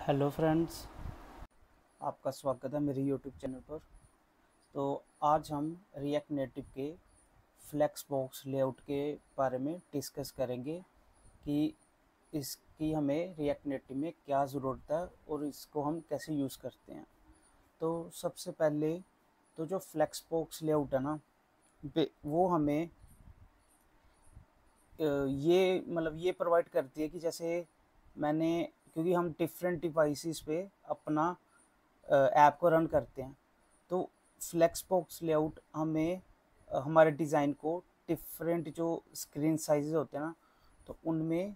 Hello friends, आपका स्वागत है मेरे यूट्यूब चैनल पर। तो आज हम रिएक्ट नेटिव के फ्लेक्स बॉक्स लेआउट के बारे में डिस्कस करेंगे कि इसकी हमें रिएक्ट नेटिव में क्या ज़रूरत है और इसको हम कैसे यूज़ करते हैं। तो सबसे पहले तो जो फ्लेक्स बॉक्स लेआउट है ना, वो हमें ये प्रोवाइड करती है कि जैसे मैंने, क्योंकि हम डिफरेंट डिवाइसेस पे अपना ऐप को रन करते हैं, तो फ्लेक्स बॉक्स लेआउट हमें हमारे डिज़ाइन को डिफरेंट जो स्क्रीन साइजेस होते हैं ना, तो उनमें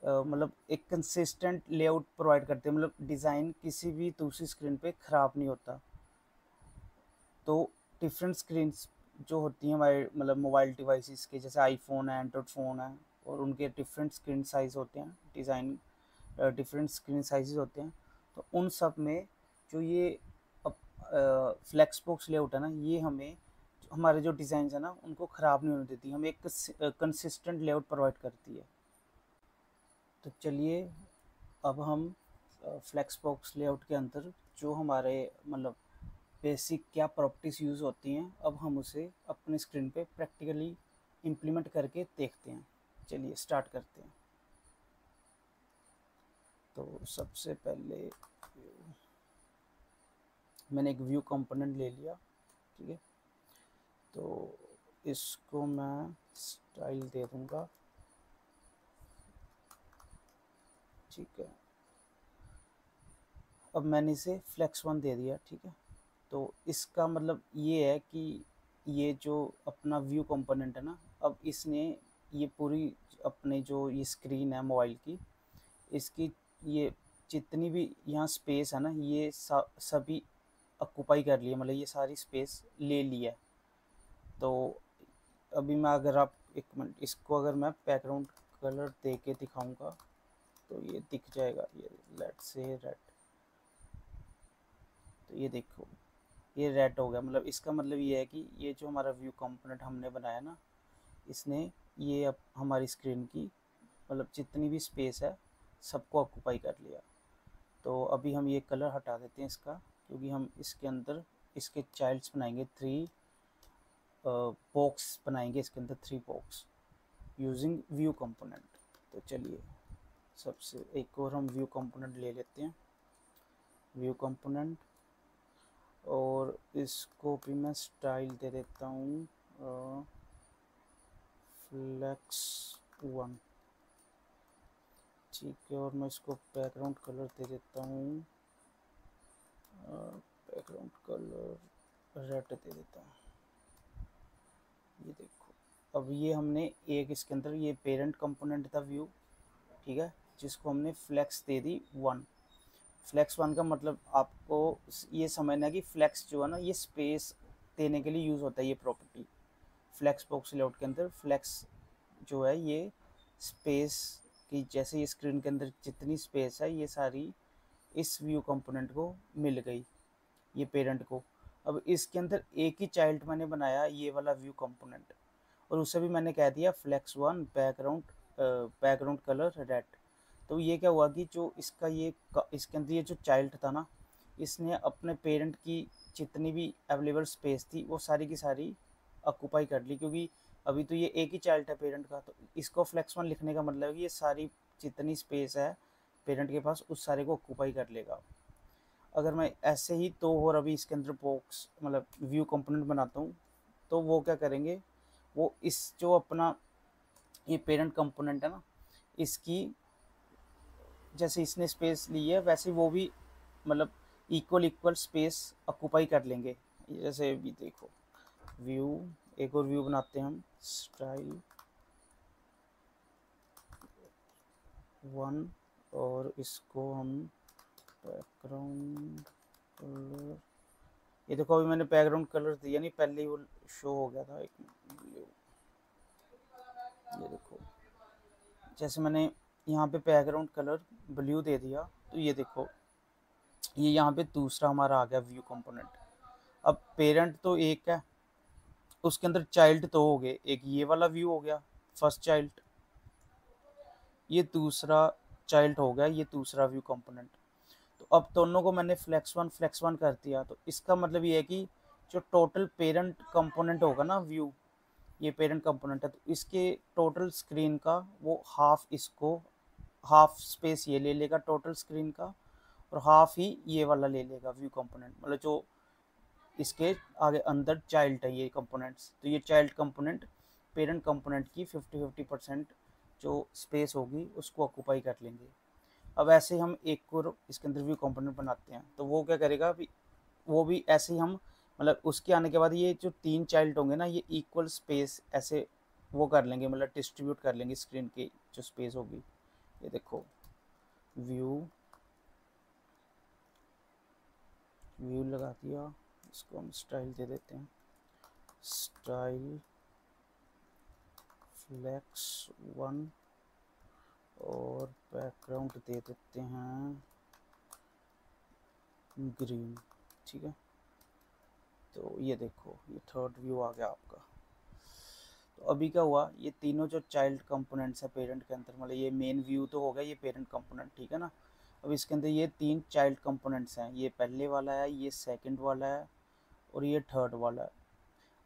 मतलब एक कंसिस्टेंट लेआउट प्रोवाइड करते हैं, मतलब डिज़ाइन किसी भी दूसरी स्क्रीन पे ख़राब नहीं होता। तो डिफरेंट स्क्रीन जो होती हैं हमारे मतलब मोबाइल डिवाइसेस के, जैसे आईफोन है, एंड्रॉयड फ़ोन है, और उनके डिफरेंट स्क्रीन साइज़ होते हैं, डिज़ाइन डिफरेंट स्क्रीन साइजेस होते हैं। तो उन सब में जो ये फ्लेक्स बॉक्स लेआउट है ना, ये हमें हमारे जो डिज़ाइन है ना उनको ख़राब नहीं होने देती, हमें एक कंसिस्टेंट लेआउट प्रोवाइड करती है। तो चलिए अब हम फ्लेक्स बॉक्स लेआउट के अंदर जो हमारे मतलब बेसिक क्या प्रॉपर्टीज़ यूज़ होती हैं, अब हम उसे अपने स्क्रीन पे प्रैक्टिकली इम्प्लीमेंट करके देखते हैं। चलिए स्टार्ट करते हैं। तो सबसे पहले मैंने एक व्यू कंपोनेंट ले लिया, ठीक है। तो इसको मैं स्टाइल दे दूंगा, ठीक है। अब मैंने इसे फ्लेक्स 1 दे दिया, ठीक है। तो इसका मतलब ये है कि ये जो अपना व्यू कंपोनेंट है ना, अब इसने ये पूरी अपने जो ये स्क्रीन है मोबाइल की, इसकी ये जितनी भी यहाँ स्पेस है ना, ये सभी ऑक्यूपाई कर लिया, मतलब ये सारी स्पेस ले लिया। तो अभी मैं, अगर आप एक मिनट, इसको अगर मैं बैकग्राउंड कलर दे के दिखाऊंगा तो ये दिख जाएगा, ये लेट्स से रेड। तो ये देखो, ये रेड हो गया। मतलब इसका मतलब ये है कि ये जो हमारा व्यू कंपोनेंट हमने बनाया ना, इसने ये अब हमारी स्क्रीन की मतलब जितनी भी स्पेस है सबको ऑक्यूपाई कर लिया। तो अभी हम ये कलर हटा देते हैं इसका, क्योंकि हम इसके अंदर इसके चाइल्ड्स बनाएंगे, 3 बॉक्स बनाएंगे इसके अंदर, 3 बॉक्स यूजिंग व्यू कंपोनेंट। तो चलिए सबसे एक और हम व्यू कंपोनेंट ले लेते हैं, व्यू कंपोनेंट, और इसको भी मैं स्टाइल दे देता हूँ फ्लेक्स 1, ठीक है। और मैं इसको बैकग्राउंड कलर दे देता हूँ, बैकग्राउंड कलर रेड दे देता हूँ। ये देखो, अब ये हमने एक इसके अंदर ये पेरेंट कंपोनेंट था व्यू, ठीक है, जिसको हमने फ्लेक्स दे दी 1। फ्लेक्स 1 का मतलब आपको ये समझना है कि फ्लेक्स जो है ना, ये स्पेस देने के लिए यूज़ होता है। ये प्रॉपर्टी फ्लेक्स बॉक्स लेआउट के अंदर फ्लेक्स जो है, ये स्पेस की, जैसे ये स्क्रीन के अंदर जितनी स्पेस है ये सारी इस व्यू कंपोनेंट को मिल गई, ये पेरेंट को। अब इसके अंदर एक ही चाइल्ड मैंने बनाया, ये वाला व्यू कंपोनेंट, और उससे भी मैंने कह दिया फ्लेक्स 1 बैकग्राउंड कलर रेड। तो ये क्या हुआ कि जो इसका ये इसके अंदर ये जो चाइल्ड था ना, इसने अपने पेरेंट की जितनी भी अवेलेबल स्पेस थी वो सारी की सारी ऑक्यूपाई कर ली, क्योंकि अभी तो ये एक ही चाइल्ड है पेरेंट का। तो इसको फ्लेक्स 1 लिखने का मतलब है कि ये सारी जितनी स्पेस है पेरेंट के पास उस सारे को ऑक्यूपाई कर लेगा। अगर मैं ऐसे ही तो और अभी इसके अंदर बॉक्स मतलब व्यू कंपोनेंट बनाता हूँ, तो वो क्या करेंगे, वो इस जो अपना ये पेरेंट कंपोनेंट है ना, इसकी जैसे इसने स्पेस ली है वैसे वो भी मतलब इक्वल स्पेस ऑक्यूपाई कर लेंगे। जैसे भी देखो, व्यू, एक और व्यू बनाते हैं हम, स्टाइल 1, और इसको हम बैकग्राउंड कलर, ये देखो अभी मैंने बैकग्राउंड कलर दिया नहीं, पहले ही वो शो हो गया था। एक व्यू, ये देखो, जैसे मैंने यहाँ पे बैकग्राउंड कलर ब्लू दे दिया, तो ये देखो ये यहाँ पे दूसरा हमारा आ गया व्यू कंपोनेंट। अब पेरेंट तो एक है, उसके अंदर चाइल्ड तो हो गए, एक ये वाला व्यू हो गया फर्स्ट चाइल्ड, ये दूसरा चाइल्ड हो गया ये दूसरा व्यू कंपोनेंट। अब दोनों को मैंने फ्लेक्स वन कर दिया, तो इसका मतलब ये है कि जो टोटल पेरेंट कंपोनेंट होगा ना व्यू, ये पेरेंट कंपोनेंट है, तो इसके टोटल स्क्रीन का वो हाफ स्पेस ये ले लेगा टोटल स्क्रीन का, और हाफ ही ये वाला ले लेगा व्यू कंपोनेंट, मतलब जो इसके आगे अंदर चाइल्ड है ये कंपोनेंट्स, तो ये चाइल्ड कंपोनेंट पेरेंट कंपोनेंट की 50% जो स्पेस होगी उसको ऑक्यूपाई कर लेंगे। अब ऐसे हम एक और इसके अंदर व्यू कंपोनेंट बनाते हैं, तो वो क्या करेगा, वो भी ऐसे ही हम मतलब उसके आने के बाद ये जो 3 चाइल्ड होंगे ना, ये इक्वल स्पेस ऐसे वो कर लेंगे, मतलब डिस्ट्रीब्यूट कर लेंगे स्क्रीन की जो स्पेस होगी। ये देखो व्यू लगा दिया, इसको हम स्टाइल दे देते हैं, स्टाइल फ्लेक्स 1, और बैकग्राउंड दे देते हैं ग्रीन, ठीक है। तो ये देखो ये थर्ड व्यू आ गया आपका। तो अभी क्या हुआ, ये तीनों जो चाइल्ड कंपोनेंट्स हैं पेरेंट के अंदर, मतलब ये मेन व्यू तो हो गया, ये पेरेंट कंपोनेंट, ठीक है ना। अब इसके अंदर ये 3 चाइल्ड कंपोनेंट्स हैं, ये पहले वाला है, ये सेकंड वाला है, और ये थर्ड वाला है।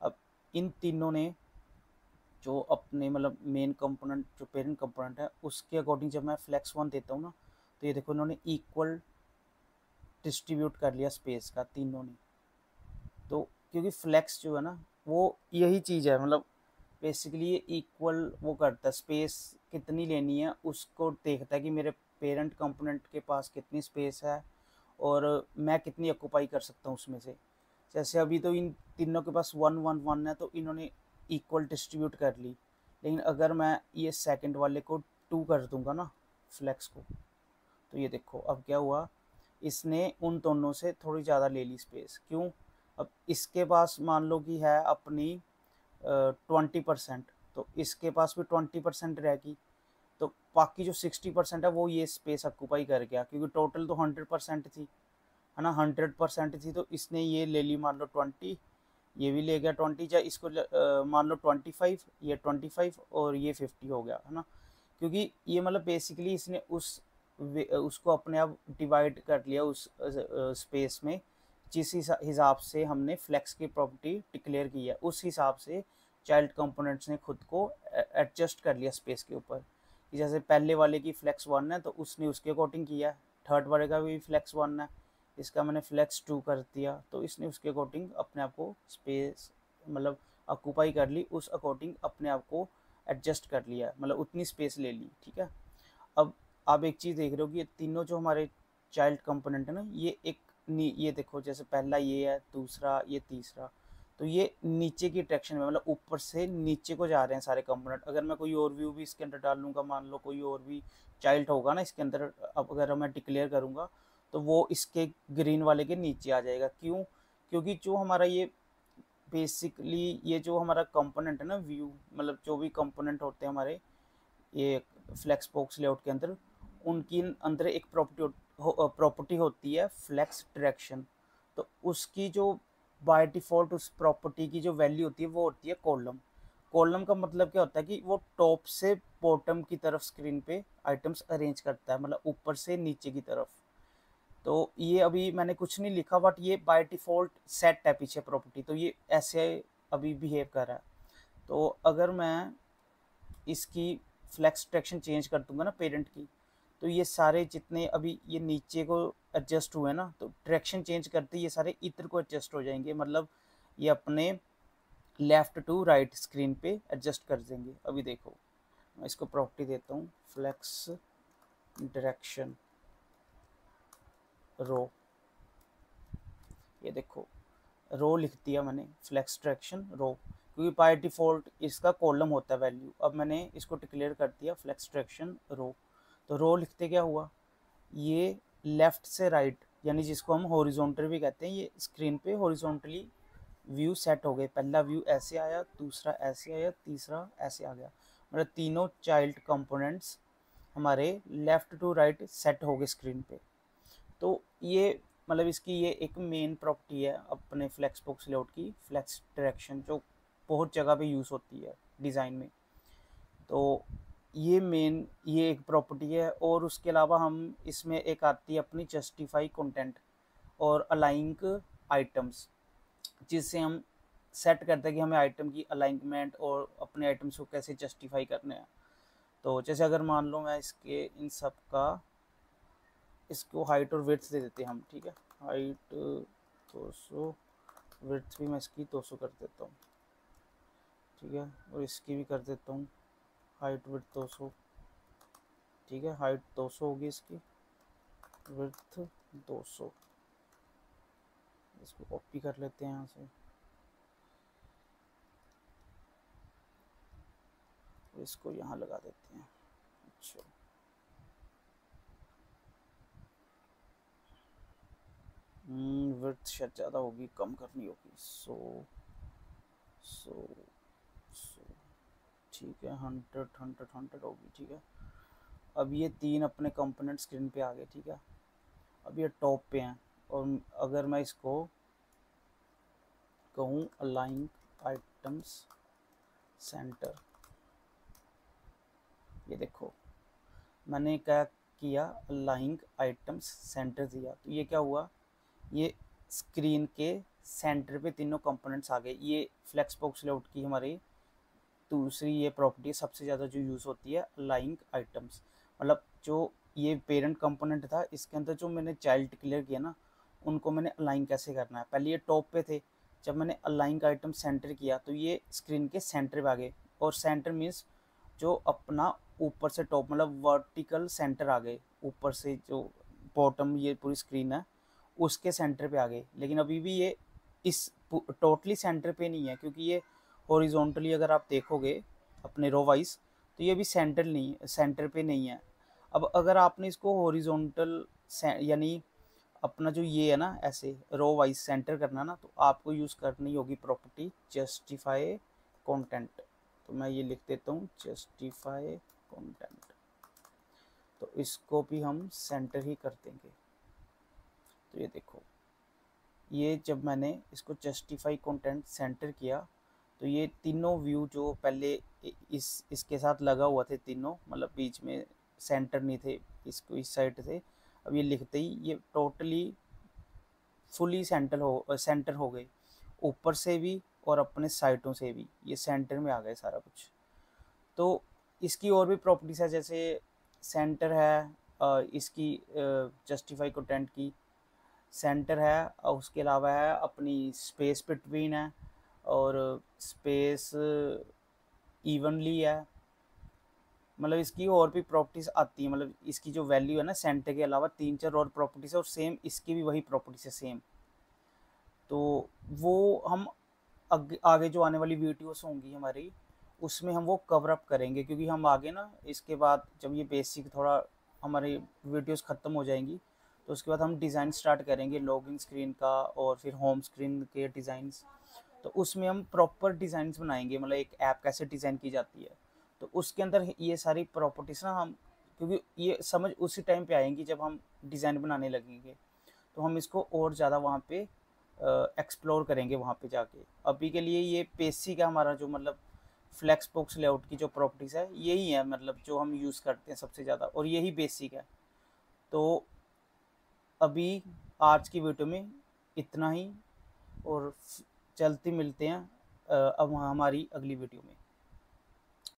अब इन तीनों ने जो अपने मतलब मेन कंपोनेंट जो पेरेंट कंपोनेंट है उसके अकॉर्डिंग जब मैं फ्लेक्स 1 देता हूँ ना, तो ये देखो इन्होंने इक्वल डिस्ट्रीब्यूट कर लिया स्पेस का तीनों ने। तो क्योंकि फ्लेक्स जो है ना वो यही चीज़ है, मतलब बेसिकली ये इक्वल वो करता है, स्पेस कितनी लेनी है उसको देखता है कि मेरे पेरेंट कंपोनेंट के पास कितनी स्पेस है और मैं कितनी ऑक्यूपाई कर सकता हूँ उसमें से। जैसे अभी तो इन तीनों के पास 1 1 1 है, तो इन्होंने इक्वल डिस्ट्रीब्यूट कर ली, लेकिन अगर मैं ये सेकंड वाले को 2 कर दूंगा ना फ्लेक्स को, तो ये देखो अब क्या हुआ, इसने उन दोनों से थोड़ी ज़्यादा ले ली स्पेस। क्यों, अब इसके पास मान लो कि है अपनी 20%, तो इसके पास भी 20% रहेगी, तो बाकी जो 60% है वो ये स्पेस ऑक्यूपाई कर गया, क्योंकि टोटल तो 100% थी, है ना, 100% थी, तो इसने ये ले ली मान लो 20, ये भी ले गया 20, चाहे इसको मान लो 25, ये 25 और ये 50 हो गया, है ना। क्योंकि ये मतलब बेसिकली इसने उसको अपने आप डिवाइड कर लिया उस स्पेस में, जिस हिसाब से हमने फ्लेक्स की प्रॉपर्टी डिक्लेयर की है उस हिसाब से चाइल्ड कंपोनेंट्स ने खुद को एडजस्ट कर लिया स्पेस के ऊपर। जैसे पहले वाले की फ्लेक्स 1 है तो उसने उसके अकॉर्डिंग किया, थर्ड वाले का भी फ्लेक्स 1 है, इसका मैंने फ्लेक्स 2 कर दिया, तो इसने उसके अकॉर्डिंग अपने आप को स्पेस मतलब ऑक्यूपाई कर ली, उस अकॉर्डिंग अपने आप को एडजस्ट कर लिया, मतलब उतनी स्पेस ले ली, ठीक है। अब आप एक चीज़ देख रहे हो कि ये तीनों जो हमारे चाइल्ड कंपोनेंट है ना, ये ये देखो जैसे पहला ये है, दूसरा ये, तीसरा, तो ये नीचे की डायरेक्शन में मतलब ऊपर से नीचे को जा रहे हैं सारे कंपोनेंट। अगर मैं कोई और व्यू भी इसके अंदर डाल लूँगा, मान लो कोई और भी चाइल्ड होगा ना इसके अंदर, अब अगर मैं डिक्लेयर करूँगा तो वो इसके ग्रीन वाले के नीचे आ जाएगा। क्यों, क्योंकि जो हमारा ये बेसिकली ये जो हमारा कंपोनेंट है ना व्यू, मतलब जो भी कंपोनेंट होते हैं हमारे ये फ्लेक्स बॉक्स लेआउट के अंदर, उनकी अंदर एक प्रॉपर्टी होती है फ्लेक्स डायरेक्शन। तो उसकी जो बाय डिफ़ॉल्ट उस प्रॉपर्टी की जो वैल्यू होती है वो होती है कॉलम। कॉलम का मतलब क्या होता है कि वो टॉप से बॉटम की तरफ स्क्रीन पे आइटम्स अरेंज करता है, मतलब ऊपर से नीचे की तरफ। तो ये अभी मैंने कुछ नहीं लिखा, बट ये बाय डिफ़ॉल्ट सेट है पीछे प्रॉपर्टी, तो ये ऐसे अभी बिहेव कर रहा है। तो अगर मैं इसकी फ्लेक्स डायरेक्शन चेंज कर दूंगा ना पेरेंट की, तो ये सारे जितने अभी ये नीचे को एडजस्ट हुए ना, तो डायरेक्शन चेंज करते ये सारे इधर को एडजस्ट हो जाएंगे, मतलब ये अपने लेफ्ट टू राइट स्क्रीन पे एडजस्ट कर देंगे। अभी देखो मैं इसको प्रॉपर्टी देता हूँ फ्लेक्स डायरेक्शन रो, ये देखो रो लिख दिया मैंने, फ्लेक्स डायरेक्शन रो, क्योंकि बाय डिफ़ॉल्ट इसका कॉलम होता है वैल्यू। अब मैंने इसको डिक्लेयर कर दिया फ्लेक्स डायरेक्शन रो, तो रो लिखते क्या हुआ, ये लेफ़्ट से राइट यानी जिसको हम हॉरिजॉन्टल भी कहते हैं, ये स्क्रीन पे हॉरिजॉन्टली व्यू सेट हो गए। पहला व्यू ऐसे आया, दूसरा ऐसे आया, तीसरा ऐसे आ गया, मतलब तीनों चाइल्ड कंपोनेंट्स हमारे लेफ़्ट टू राइट सेट हो गए स्क्रीन पे। तो ये मतलब इसकी ये एक मेन प्रॉपर्टी है अपने फ्लेक्स बॉक्स लेआउट की, फ्लेक्स डायरेक्शन, जो बहुत जगह पे यूज़ होती है डिज़ाइन में। तो ये मेन ये एक प्रॉपर्टी है। और उसके अलावा हम इसमें एक आती है अपनी जस्टिफाई कंटेंट और अलाइंक आइटम्स, जिससे हम सेट करते हैं कि हमें आइटम की अलाइनमेंट और अपने आइटम्स को कैसे जस्टिफाई करने हैं। तो जैसे अगर मान लो मैं इसके इन सब का इसको हाइट और विड्थ दे देते हैं हम, ठीक है, हाइट 200, विड्थ भी मैं इसकी 200 कर देता हूँ, ठीक है, और इसकी भी कर देता हूँ हाइट विड्थ 200, ठीक है, हाइट 200 होगी इसकी, विड्थ 200। इसको कॉपी कर लेते हैं यहाँ से, इसको यहाँ लगा देते हैं। अच्छा, विड्थ शायद ज़्यादा होगी, कम करनी होगी, 100 100 100, ठीक है, 100 100 100 होगी, ठीक है। अब ये तीन अपने कंपोनेंट स्क्रीन पे आ गए, ठीक है। अब ये टॉप पे हैं, और अगर मैं इसको कहूँ अलाइन आइटम्स सेंटर, ये देखो मैंने क्या किया, अलाइन आइटम्स सेंटर दिया, तो ये क्या हुआ, ये स्क्रीन के सेंटर पे तीनों कंपोनेंट्स आ गए। ये फ्लेक्स बॉक्स लेआउट की हमारी दूसरी ये प्रॉपर्टी सबसे ज़्यादा जो यूज़ होती है, अलाइंग आइटम्स, मतलब जो ये पेरेंट कंपोनेंट था इसके अंदर जो मैंने चाइल्ड डिक्लेयर किया ना, उनको मैंने अलाइन कैसे करना है। पहले ये टॉप पे थे, जब मैंने अलाइंग आइटम सेंटर किया तो ये स्क्रीन के सेंटर पे आ गए, और सेंटर मीन्स जो अपना ऊपर से टॉप मतलब वर्टिकल सेंटर आ गए, ऊपर से जो बॉटम ये पूरी स्क्रीन है उसके सेंटर पे आ गए। लेकिन अभी भी ये इस टोटली सेंटर पे नहीं है, क्योंकि ये हॉरिजॉन्टली अगर आप देखोगे अपने रो वाइज तो ये भी सेंटर पे नहीं है। अब अगर आपने इसको हॉरिजॉन्टल यानी अपना जो ये है ना ऐसे रो वाइज सेंटर करना ना, तो आपको यूज़ करनी होगी प्रॉपर्टी जस्टिफाई कंटेंट। तो मैं ये लिख देता हूँ जस्टिफाई कंटेंट, तो इसको भी हम सेंटर ही कर देंगे। तो ये देखो, ये जब मैंने इसको जस्टिफाई कंटेंट सेंटर किया तो ये तीनों व्यू जो पहले इसके साथ लगा हुआ थे तीनों, मतलब बीच में सेंटर नहीं थे, इसको इस साइड थे, अब ये लिखते ही ये टोटली फुली सेंटर हो गए, ऊपर से भी और अपने साइडों से भी ये सेंटर में आ गए सारा कुछ। तो इसकी और भी प्रॉपर्टीज है, जैसे सेंटर है इसकी जस्टिफाई कंटेंट की, सेंटर है और उसके अलावा है अपनी स्पेस बिटवीन है, और स्पेस इवनली है, मतलब इसकी और भी प्रॉपर्टीज आती हैं। मतलब इसकी जो वैल्यू है ना सेंटर के अलावा 3-4 और प्रॉपर्टीज है, और सेम इसकी भी वही प्रॉपर्टीज है सेम। तो वो हम आगे जो आने वाली वीडियोस होंगी हमारी उसमें हम वो कवर अप करेंगे, क्योंकि हम आगे ना इसके बाद जब ये बेसिक थोड़ा हमारी वीडियोस ख़त्म हो जाएंगी तो उसके बाद हम डिज़ाइन स्टार्ट करेंगे लॉगिन स्क्रीन का और फिर होम स्क्रीन के डिज़ाइंस। तो उसमें हम प्रॉपर डिज़ाइंस बनाएंगे, मतलब एक ऐप कैसे डिज़ाइन की जाती है, तो उसके अंदर ये सारी प्रॉपर्टीज़ ना हम, क्योंकि ये समझ उसी टाइम पे आएंगी जब हम डिज़ाइन बनाने लगेंगे, तो हम इसको और ज़्यादा वहाँ पे एक्सप्लोर करेंगे वहाँ पे जाके। अभी के लिए ये बेसिक है हमारा, जो मतलब फ्लेक्स बॉक्स लेआउट की जो प्रॉपर्टीज़ है यही है, मतलब जो हम यूज़ करते हैं सबसे ज़्यादा, और यही बेसिक है। तो अभी आज की वीडियो में इतना ही, और चलते मिलते हैं अब हमारी अगली वीडियो में।